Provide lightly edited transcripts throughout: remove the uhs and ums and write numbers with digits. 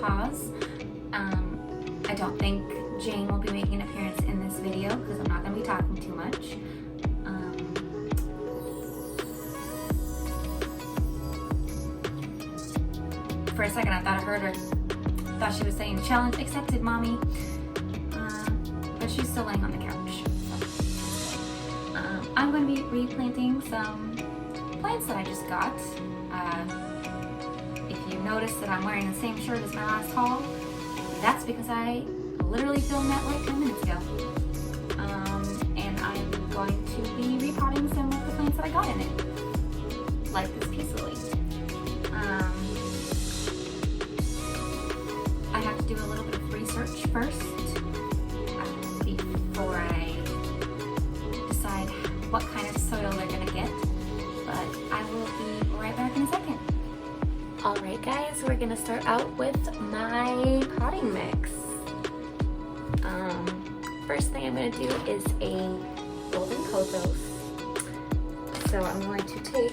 pause. I don't think Jane will be making an appearance in this video because I'm not going to be talking too much. For a second I thought I heard her. Thought she was saying challenge accepted, mommy. But she's still laying on the couch. I'm going to be replanting some plants that I just got. If you notice that I'm wearing the same shirt as my last haul, that's because I literally filmed that like 10 minutes ago. And I'm going to be repotting some of the plants that I got in it. Like this piece of lily. I have to do a little bit of research first before I decide what kind of soil they're gonna get, but I will be right back in a second. Alright guys, we're gonna start out with my potting mix. First thing I'm gonna do is a golden pothos. So I'm going to take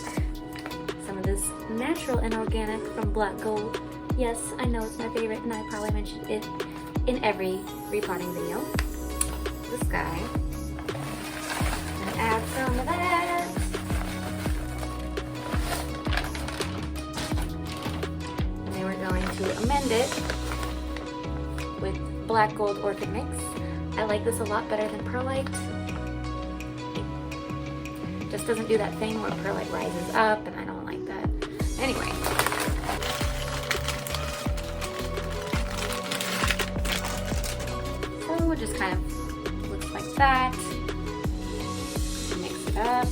some of this natural and organic from Black Gold. Yes, I know it's my favorite and I probably mentioned it in every repotting video. This guy. I'm gonna add some of that. And then we're going to amend it with Black Gold Orchid Mix. I like this a lot better than Perlite. It just doesn't do that thing where Perlite rises up and I don't like that. Anyway. So it just kind of looks like that. Mix it up.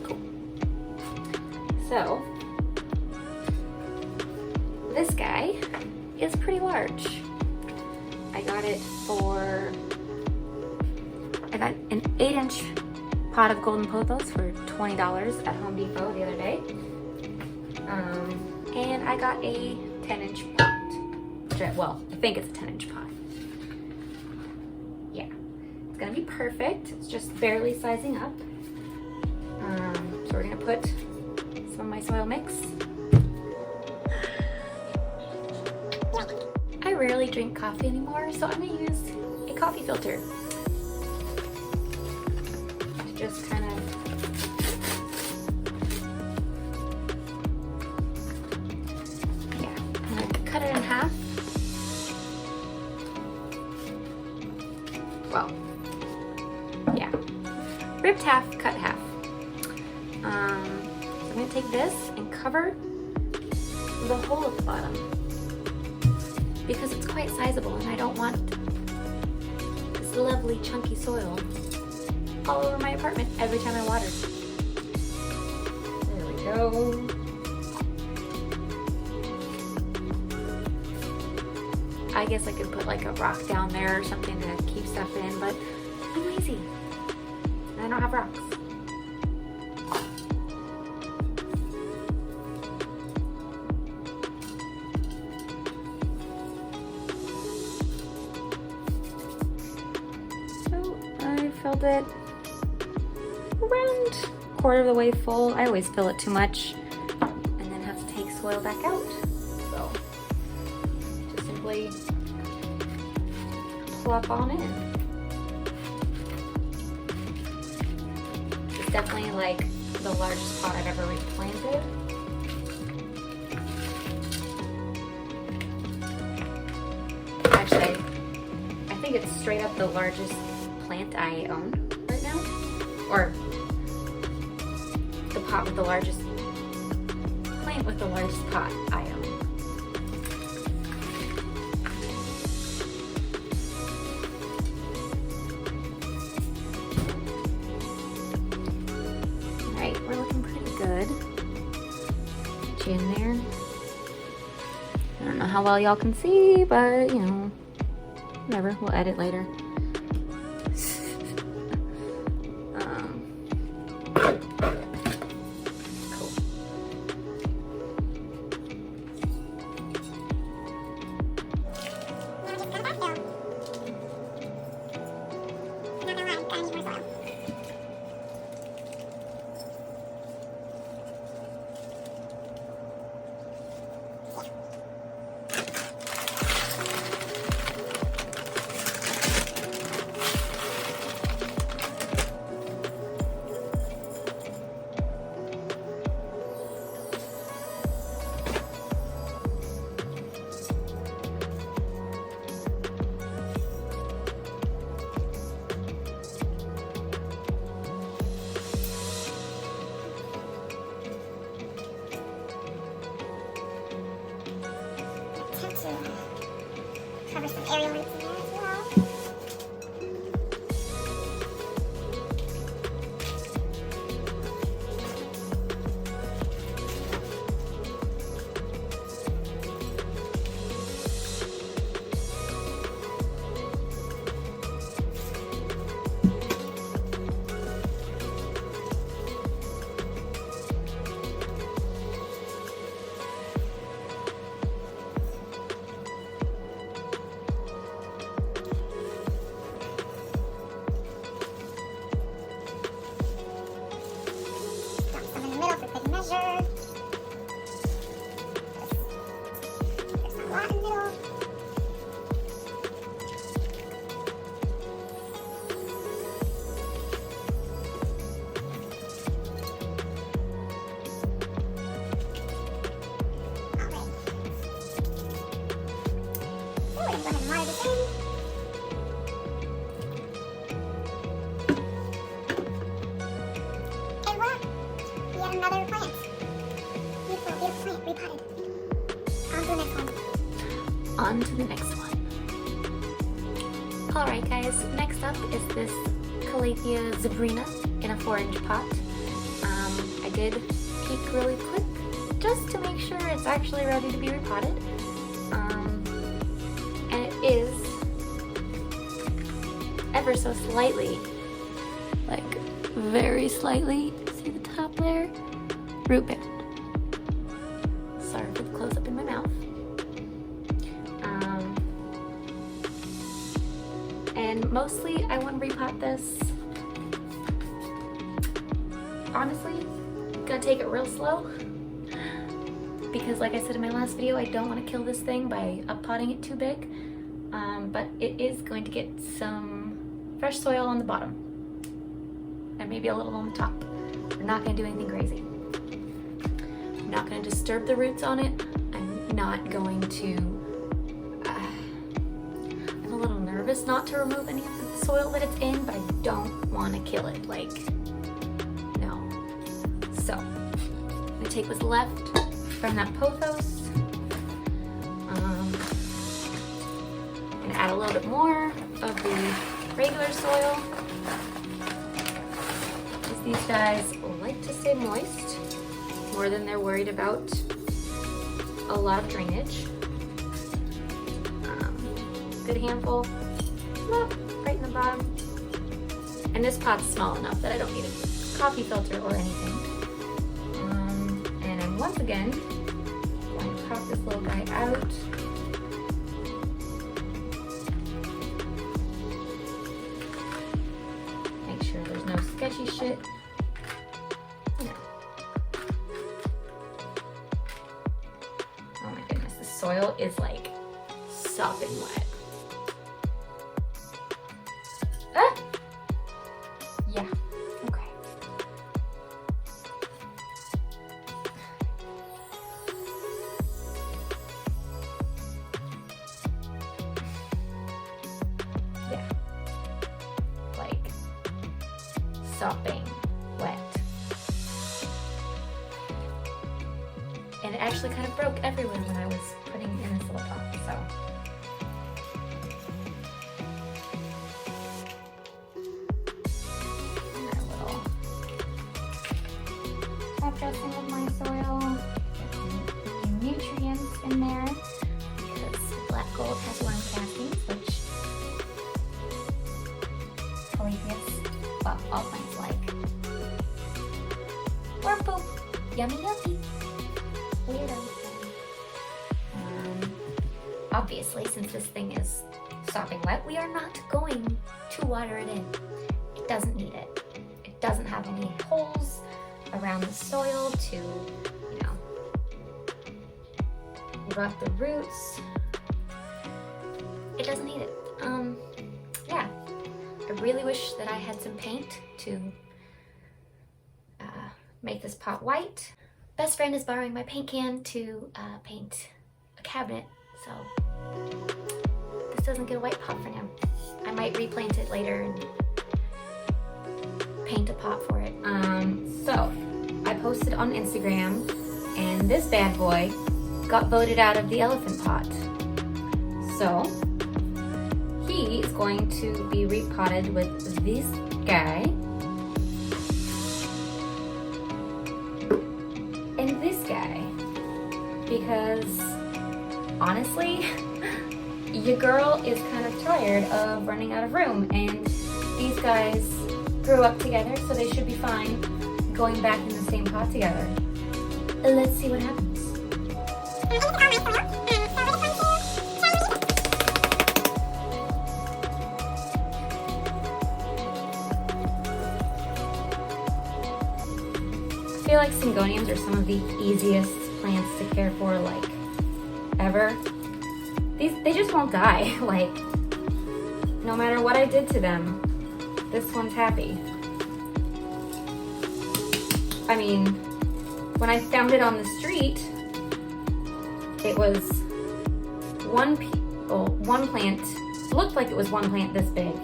Cool. So this guy is pretty large. I got it for I got an 8-inch pot of golden pothos for $20 at Home Depot the other day. And I got a 10-inch pot. Well, I think it's a 10-inch pot. Yeah, it's gonna be perfect. It's just barely sizing up. So we're gonna put some of my soil mix. I rarely drink coffee anymore, so I'm gonna use a coffee filter. Just kind of I'm gonna cut it in half. Well, yeah, ripped half, cut half. So I'm gonna take this and cover the hole at the bottom because it's quite sizable and I don't want this lovely chunky soil all over my apartment every time I water. There we go. I guess I could put like a rock down there or something to keep stuff in, but I'm lazy. And I don't have rocks. So I filled it around a quarter of the way full. I always fill it too much and then have to take soil back out. So just simply plop on in. It's definitely like the largest pot I've ever replanted. Actually, I think it's straight up the largest plant I own right now. Or the pot with the largest plant with the largest pot I own. Alright, we're looking pretty good. Get you in there. I don't know how well y'all can see, but you know, whatever, we'll edit later. to the next one. Alright guys, next up is this Calathea zebrina in a 4-inch pot. I did peek really quick just to make sure it's actually ready to be repotted. And it is ever so slightly, like very slightly, see the top there? Root bound. Sorry for the close up in my mouth. And mostly I want to repot this. Honestly, gonna take it real slow because like I said in my last video, I don't want to kill this thing by uppotting it too big. But it is going to get some fresh soil on the bottom and maybe a little on the top. We're not going to do anything crazy. I'm not going to disturb the roots on it. I'm not going to... I'm a little nervous not to remove any of the soil that it's in, but I don't want to kill it. Like, no. So, I'm going to take what's left from that pothos. And add a little bit more of the regular soil. Because these guys like to stay moist more than they're worried about a lot of drainage. Good handful, right in the bottom. And this pot's small enough that I don't need a coffee filter or anything. And I'm once again going to pop this little guy out. Make sure there's no sketchy shit. No. Oh my goodness, the soil is like sopping wet. Ah! Yeah, okay. Yeah. Like, sopping wet. And it actually kind of broke everywhere when I was putting in this little pot, so. Dressing with my soil, get nutrients in there because black gold has worm castings, which Calatheas, well, all plants like. Worm poop, yummy yummy. Weirdo. Obviously, since this thing is sopping wet, we are not going to water it in. It doesn't need it. It doesn't have any holes around the soil to, you know, rot the roots. It doesn't need it. Yeah. I really wish that I had some paint to make this pot white. Best friend is borrowing my paint can to paint a cabinet, so this doesn't get a white pot for now. I might replant it later and paint a pot for it. So I posted on Instagram and this bad boy got voted out of the elephant pot. So he is going to be repotted with this guy and this guy because honestly your girl is kind of tired of running out of room, and these guys grew up together, so they should be fine going back in the same pot together. Let's see what happens. I feel like syngoniums are some of the easiest plants to care for, like, ever. They just won't die. Like, no matter what I did to them, this one's happy. I mean, when I found it on the street, it was one plant, looked like it was one plant this big,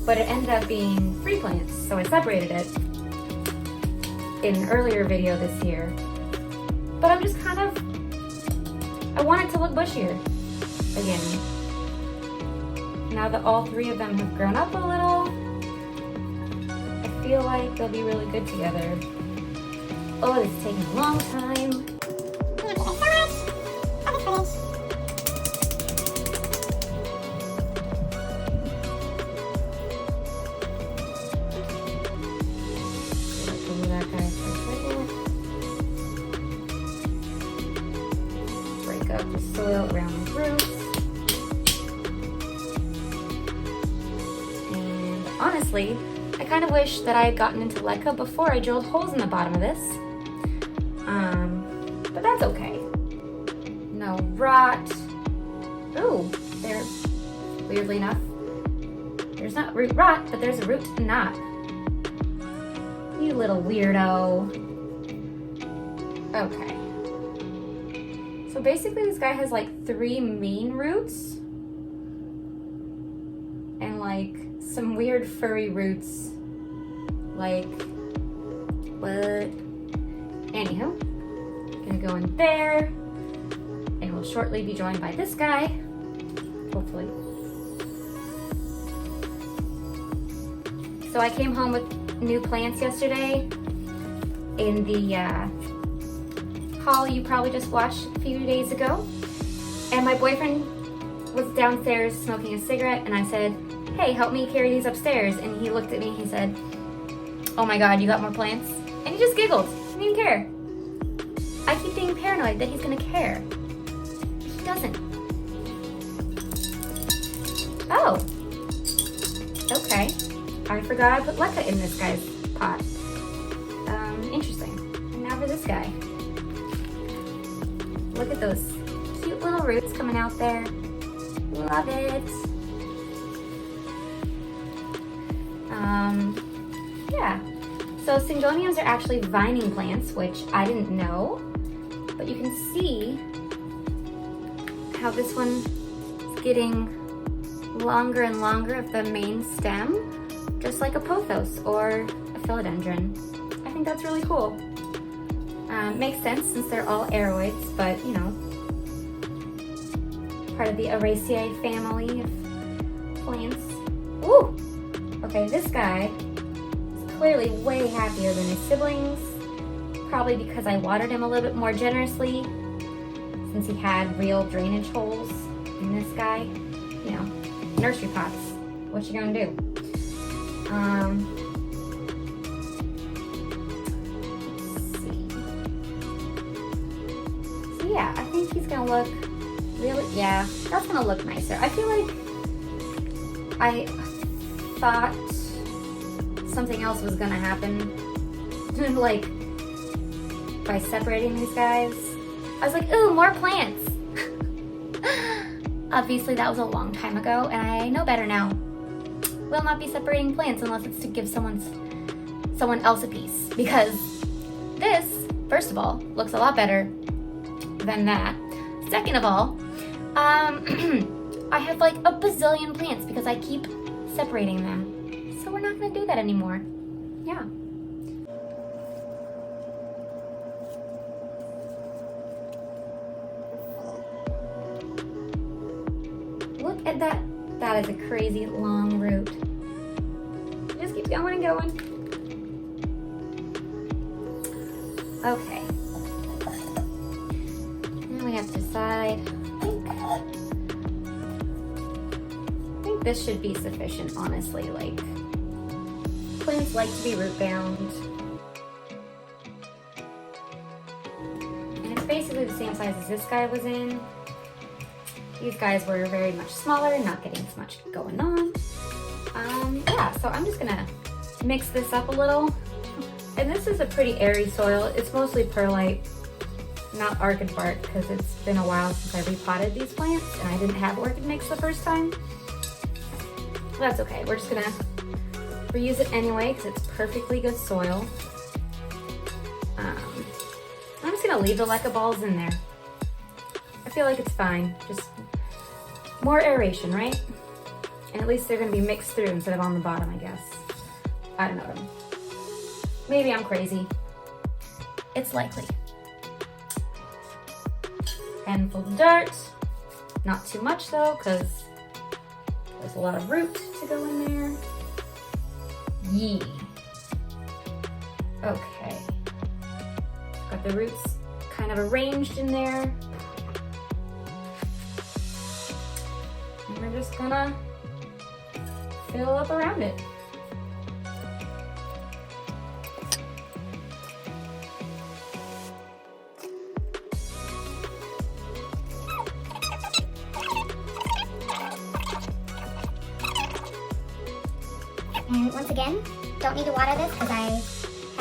but it ended up being 3 plants, so I separated it in an earlier video this year. But I'm just kind of, I want it to look bushier. again. Now that all three of them have grown up a little, I feel like they'll be really good together. Oh, this is taking a long time. Break up the soil around the roots. And honestly, I kind of wish that I had gotten into LiQWYD before I drilled holes in the bottom of this. But that's okay. No rot. Ooh, there's, weirdly enough, there's not root rot, but there's a root knot. You little weirdo. Okay. So basically this guy has like 3 main roots and like some weird furry roots. Like, what? Anywho, gonna go in there and we'll shortly be joined by this guy, hopefully. So I came home with new plants yesterday in the haul you probably just watched a few days ago. And my boyfriend was downstairs smoking a cigarette and I said, hey, help me carry these upstairs. And he looked at me, he said, oh my God, you got more plants? And he just giggled, he didn't care. I keep being paranoid that he's gonna care. He doesn't. Oh, okay. I forgot I put LiQWYD in this guy's pot. Interesting. And now for this guy. Look at those cute little roots coming out there. Love it. Yeah. So syngoniums are actually vining plants, which I didn't know. But you can see how this one is getting longer and longer of the main stem, just like a pothos or a philodendron. I think that's really cool. Makes sense since they're all aroids, but you know, part of the Araceae family of plants. Ooh! Okay, this guy is clearly way happier than his siblings, probably because I watered him a little bit more generously since he had real drainage holes in this guy. You know, nursery pots. What you gonna do? Yeah, I think he's gonna look really, yeah, that's gonna look nicer. I feel like I thought something else was gonna happen, like by separating these guys. I was like, ooh, more plants. Obviously that was a long time ago and I know better now. Will not be separating plants unless it's to give someone else a piece, because this, first of all, looks a lot better than that. Second of all, I have like a bazillion plants because I keep separating them. So we're not gonna do that anymore. Yeah. Look at that. That is a crazy long root. It just keeps going and going. Okay. Now we have to decide. I think this should be sufficient, honestly. Like, plants like to be root bound. And it's basically the same size as this guy was in. These guys were very much smaller, not getting as much going on. Yeah, so I'm just gonna mix this up a little. And this is a pretty airy soil. It's mostly perlite, not orchid bark, because it's been a while since I repotted these plants and I didn't have orchid mix the first time. That's okay, we're just gonna reuse it anyway because it's perfectly good soil. I'm just gonna leave the LiQWYD balls in there. I feel like it's fine, just more aeration, right? And at least they're gonna be mixed through instead of on the bottom, I guess. I don't know. Maybe I'm crazy. It's likely. Handful of dirt. Not too much though, because there's a lot of root to go in there. Yee. Okay. Got the roots kind of arranged in there. And we're just gonna fill up around it. And once again, don't need to water this because I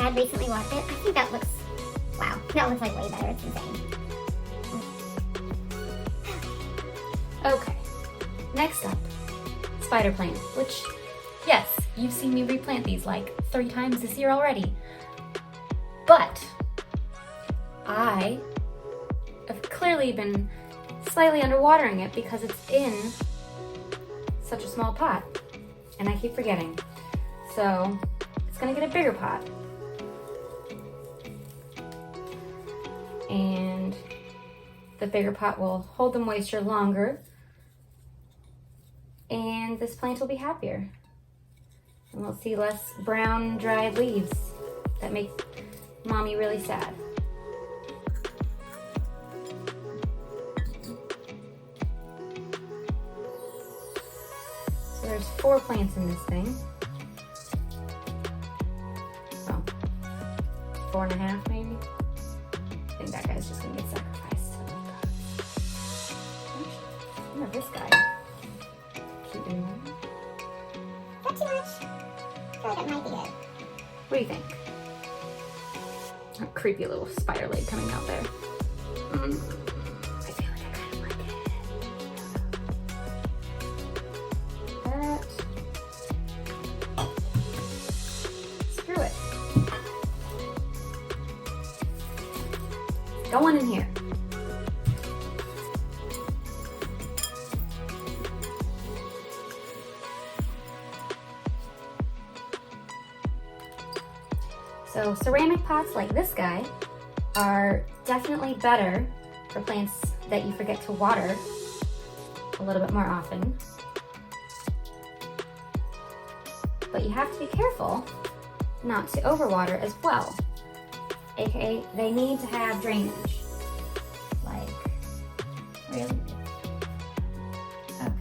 had recently watered it. I think that looks, wow, that looks like way better. It's insane. Okay, next up, spider plant, which, yes, you've seen me replant these like 3 times this year already. But I have clearly been slightly underwatering it because it's in such a small pot, and I keep forgetting. So it's gonna get a bigger pot. And the bigger pot will hold the moisture longer, and this plant will be happier. And we'll see less brown, dried leaves that make mommy really sad. So there's 4 plants in this thing. Oh, 4.5 maybe? I think that guy's just gonna get sacrificed. Oh, this guy. Keep in mind. Not too much. I feel like it might be good. What do you think? A creepy little spider leg coming out there. I feel like I kind of like it. That. Screw it. Go on in here. So ceramic pots like this guy are definitely better for plants that you forget to water a little bit more often. But you have to be careful not to overwater as well. AKA, they need to have drainage. Like, really? Okay.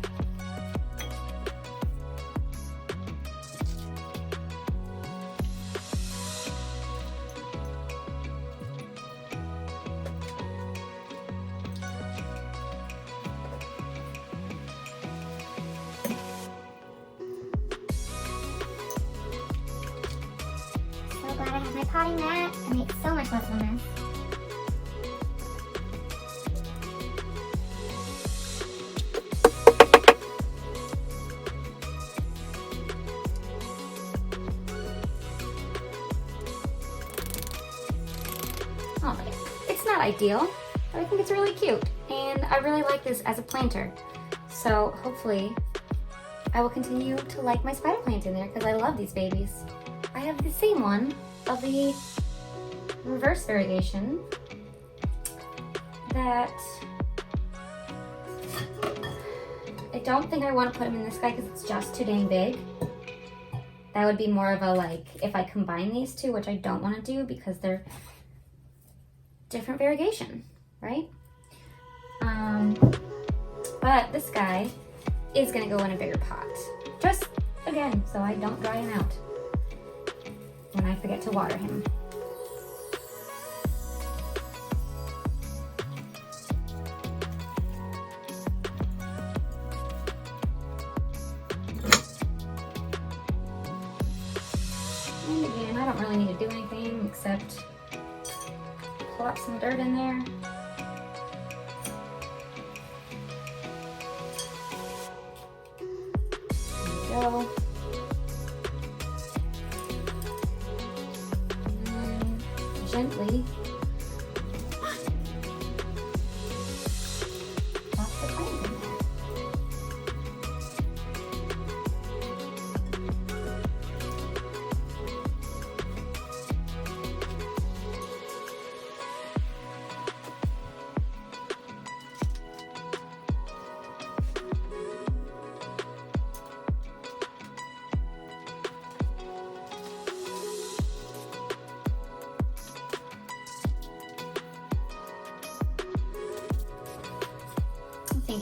So glad I have my potting mat. It makes so much less of a mess. Oh, it's not ideal, but I think it's really cute. And I really like this as a planter. So hopefully I will continue to like my spider plant in there because I love these babies. I have the same one of the reverse variegation that I don't think I want to put him in this guy because it's just too dang big. That would be more of a like, if I combine these two, which I don't want to do because they're different variegation, right? But this guy is gonna go in a bigger pot. Just, again, so I don't dry him out when I forget to water him. And again, I don't really need to do anything except plop some dirt in there. There we go. And then gently plop the plant in there.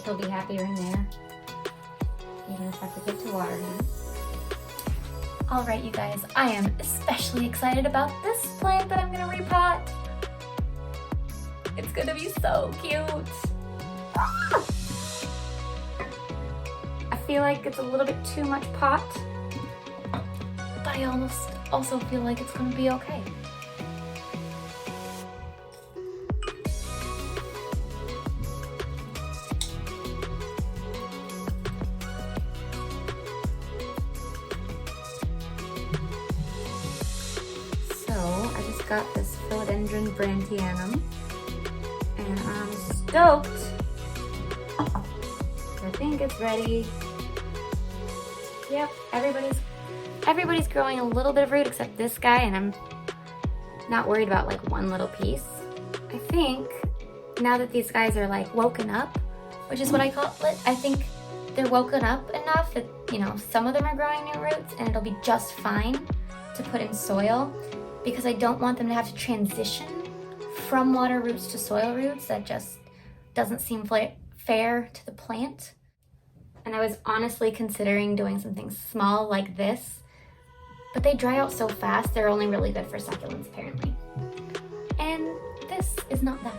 he'll be happier in there, even if I forget to water him. Alright you guys, I am especially excited about this plant that I'm gonna repot. It's gonna be so cute. Ah! I feel like it's a little bit too much pot, but I almost also feel like it's gonna be okay. Got this philodendron brantianum, and I'm stoked. I think it's ready. Yep, everybody's growing a little bit of root except this guy, and I'm not worried about like one little piece. I think now that these guys are like woken up, which is what I call it, I think they're woken up enough that, you know, some of them are growing new roots and it'll be just fine to put in soil, because I don't want them to have to transition from water roots to soil roots. That just doesn't seem fair to the plant. And I was honestly considering doing something small like this, but they dry out so fast, they're only really good for succulents apparently. And this is not that.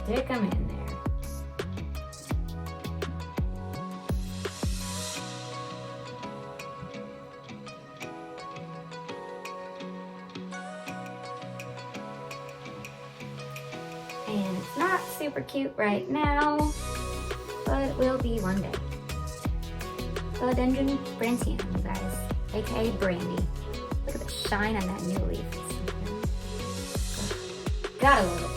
Stick them in there. And it's not super cute right now, but it will be one day. Philodendron brantianum, you guys, aka Brandy. Look at the shine on that new leaf. Gotta love it.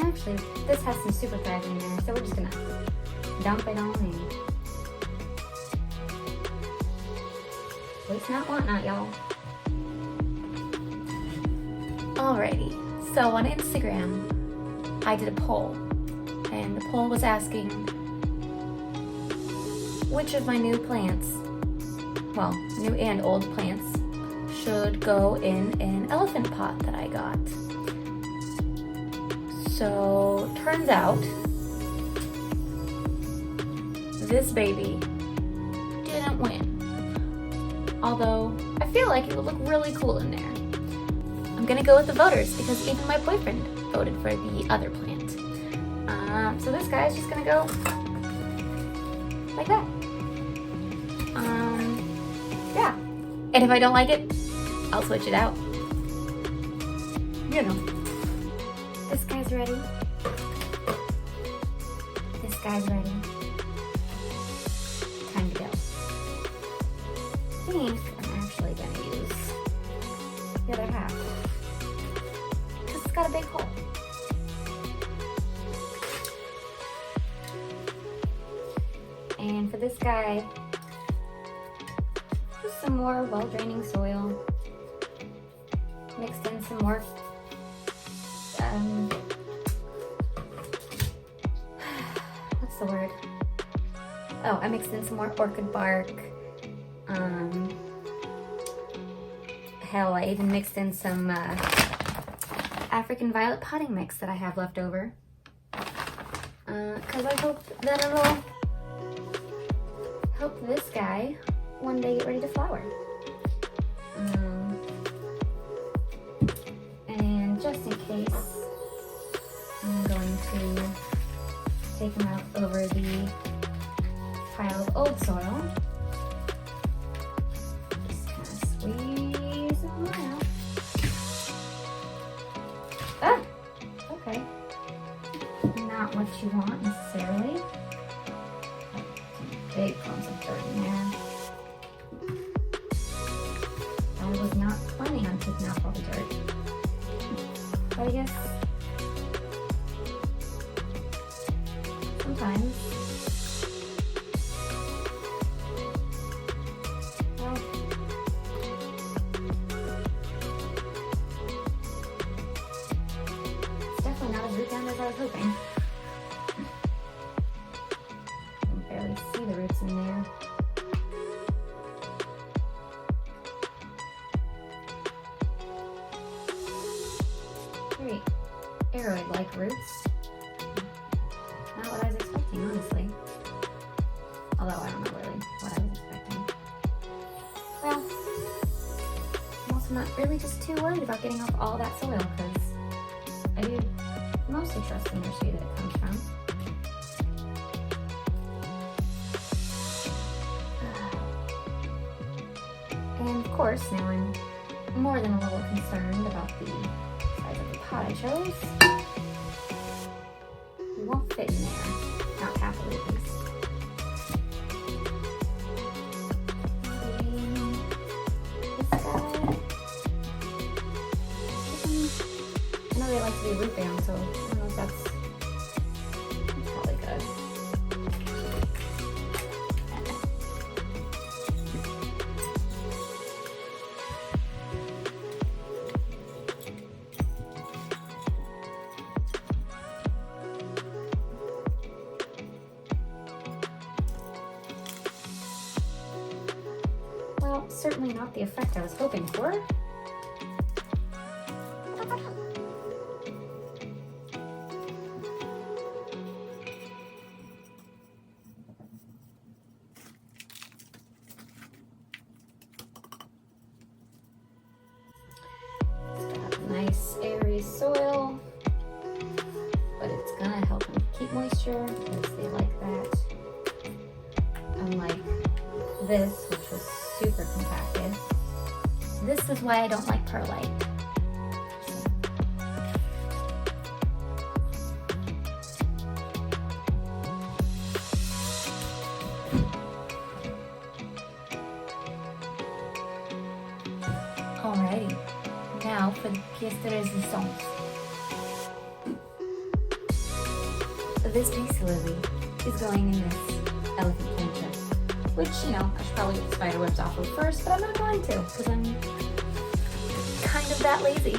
Actually, this has some superfrag in there, so we're just gonna dump it on in. Waste not, want not, y'all. Alrighty, so on Instagram, I did a poll, and the poll was asking which of my new plants, well, new and old plants, should go in an elephant pot that I got. So, turns out, this baby didn't win. Although, I feel like it would look really cool in there. I'm gonna go with the voters because even my boyfriend voted for the other plant. So this guy's just gonna go like that. Yeah. And if I don't like it, I'll switch it out. You know. This guy's ready. This guy's ready. Time to go. I think I'm actually gonna use the other half, because it's got a big hole. And for this guy, just some more well-draining soil. Mixed in some more what's the word? Oh, I mixed in some more orchid bark. Hell, I even mixed in some African violet potting mix that I have left over. Because I hope that it'll help this guy one day get ready to flower. And just in case, I'm going to take them out over the pile of old soil. Just kind of squeeze them out. Ah! Okay. Not what you want necessarily. Some big clumps of dirt in there. I was not planning on taking out all the dirt. But I guess sometimes, well, it's definitely not as root down as I was hoping. I can barely see the roots in there. aroid-like roots. Not what I was expecting, honestly. Although I don't know really what I was expecting. Well, I'm also not really just too worried about getting off all that soil because I do mostly trust the nursery that it comes from. And of course, now I'm more than a little concerned about the size of the pot I chose. It won't fit in there, not happily at least. This guy. I know they like to be root bound, so I don't know if that's probably good. Well, certainly not the effect I was hoping for. It's got nice airy soil, but it's gonna help them keep moisture because they like that. Unlike this, which was super compacted. This is why I don't like perlite. Alrighty, now for the pièce de résistance. This piece lily is going in this elephant planter. Which, you know, I should probably get the spider webs off of first, but I'm not going to because I'm kind of that lazy.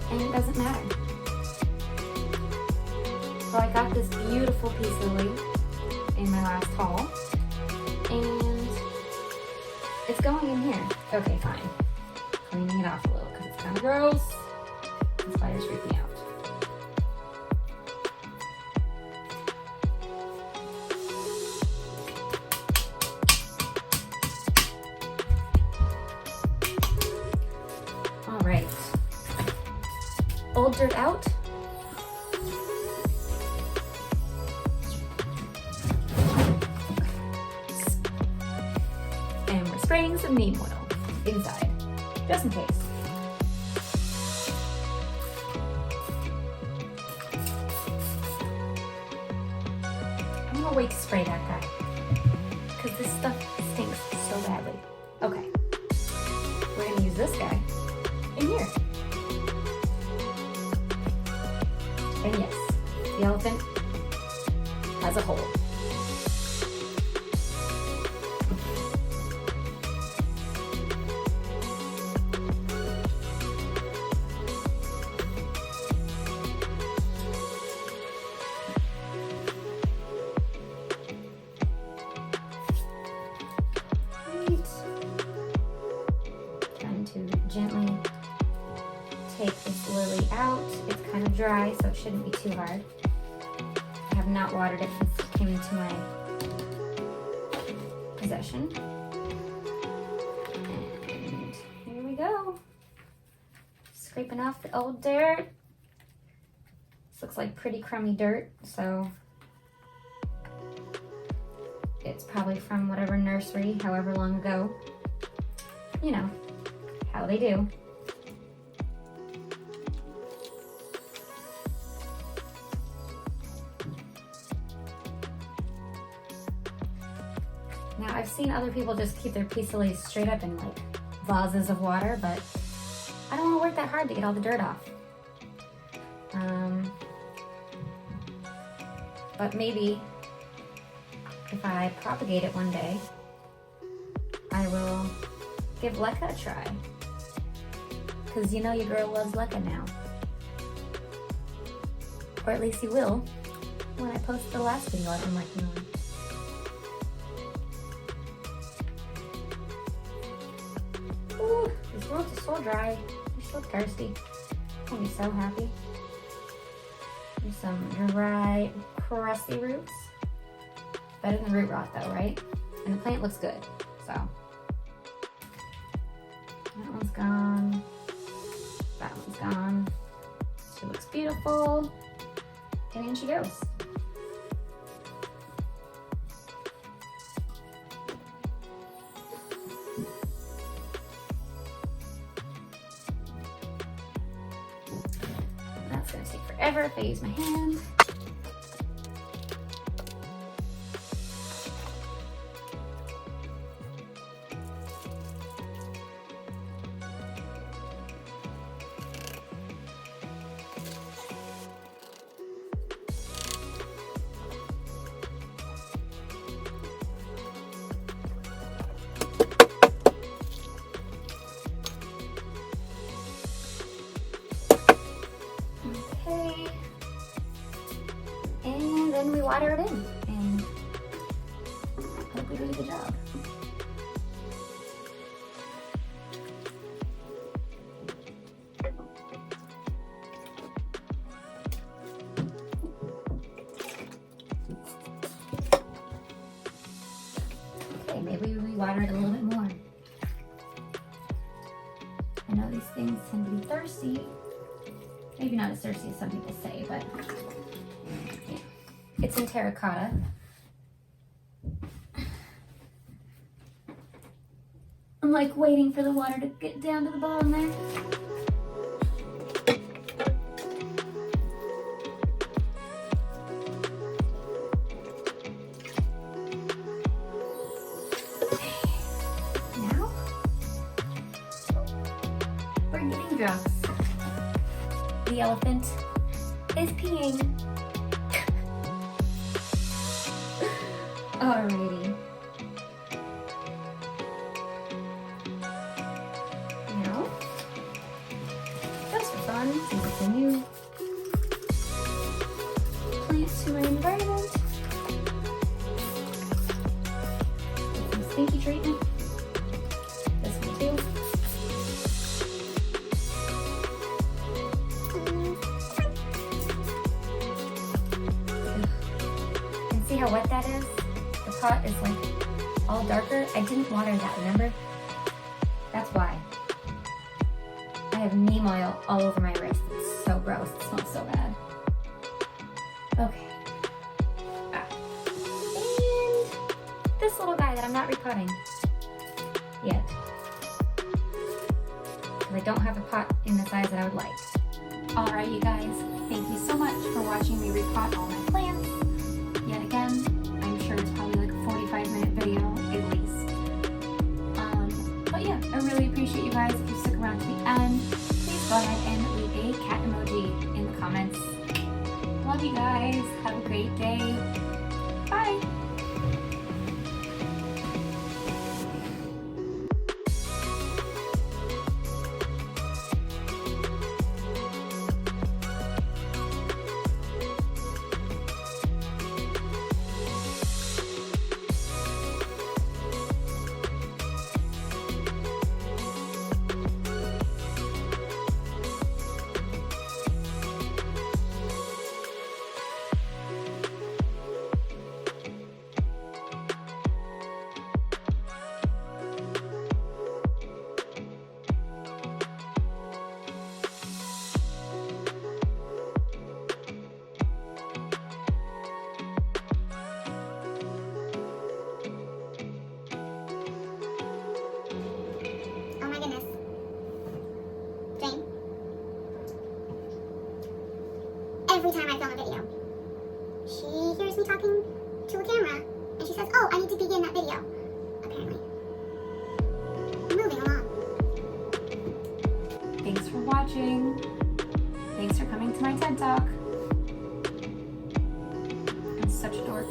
And it doesn't matter. So I got this beautiful piece of lily in my last haul. And it's going in here. Okay, fine. Cleaning it off a little because it's kind of gross. The spiders freak me out. Right. Old dirt out. And we're spraying some neem oil inside, just in case. I'm gonna wait to spray that guy, because this stuff stinks so badly. Okay, we're gonna use this guy in here. And yes, the elephant has a hole. Right. Trying to gently take this lily out. It's kind of dry, so it shouldn't be too hard. I have not watered it since it came into my possession. And here we go. Scraping off the old dirt. This looks like pretty crummy dirt, so it's probably from whatever nursery, however long ago. You know, how they do. Now, I've seen other people just keep their peace lilies straight up in like vases of water, but I don't want to work that hard to get all the dirt off. But maybe if I propagate it one day, I will give LiQWYD a try. Because you know your girl loves LiQWYD now. Or at least you will when I post the last video I've been working on. Ooh, these roots are so dry. They're so thirsty. I'll be so happy. Do some dry, crusty roots. Better than root rot though, right? And the plant looks good, so. That one's gone. That one's gone. She looks beautiful. And in she goes. That's gonna take forever if I use my hand. Okay, and then we water it in, and hope we do a good job. Okay, maybe we water it a little bit more. I know these things tend to be thirsty. Maybe not as thirsty as some people say, but yeah. It's in terracotta. I'm like waiting for the water to get down to the bottom there. Now, we're getting drunk. The elephant is peeing. Alrighty. Now, just for fun, since it's a new plant to my environment, some stinky treatment. This one too. See how wet that is? The pot is like all darker. I didn't water that, remember? That's why. I have neem oil all over my wrist. It's so gross. It smells so bad. Okay. And this little guy that I'm not repotting yet. Because I don't have a pot in the size that I would like. Alright, you guys. Thank you so much for watching me repot all my plants. Yet again, I'm sure it's probably like a 45-minute video at least. But yeah, I really appreciate you guys if you stick around to the end. Please go ahead and leave a cat emoji in the comments. Love you guys. Have a great day. Bye. every time I film a video. She hears me talking to a camera, and she says, oh, I need to begin that video, apparently. Moving along. Thanks for watching. Thanks for coming to my TED Talk. I'm such a dork.